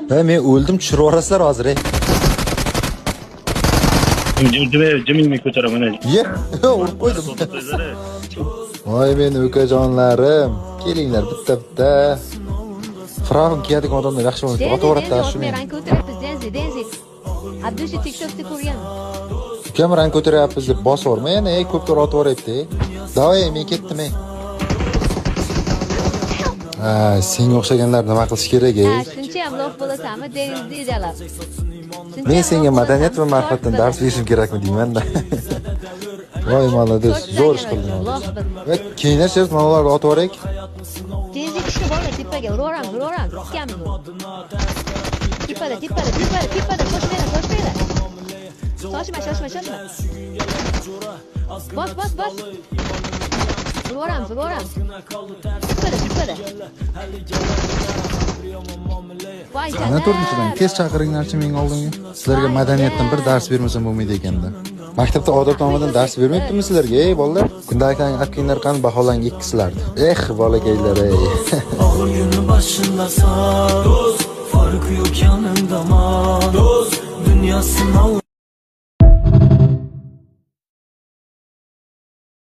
Ha, men o'ldim, tushirib yuborasizlar hozir. Jimingni ko'taraman. Ye, urib qo'ydim. Voy men ukajonlarim, kelinglar bitta. Fragun kiyadigan odamlar yaxshi bo'ladi. Otaveradi shuni. Rang ko'taryapmiz, Denzi. Abdushi TikTokda ko'rgan. Ukam rang ko'taryapmiz deb bosaverma yana, ko'plar otaveryapti. Davay, men ketdim. Ha, senga o'xshaganlar nima qilish kerak, Ha, shuncha ham lof bo'lasanmi, Denzi deydilar. Men senga madaniyat va ma'rifatdan dars berishim kerakmi deyman-da. Voy, молодец, zo'r ish qilding. Va keyinlar shart mana ularni otaveraylik. Denzi kuchli bola tepaga uraveramiz. Iskamni. Tepada, shoshmaylar. Bos. Uraveramiz. Tepada. Voy Ana 4-dan tez chaqiringlarchi menga oldinga. Sizlarga madaniyatdan bir dars bermasam bo'lmaydi ekanda. Maktabda odatnomadan dars bermayaptimi sizlarga, ey bolalar? Kundalikdan akinglar qani baholang ikkisilardi. Bolakaylar ey. Ağır günü başında sağ, farkı yok yanında ma, dünyasın al.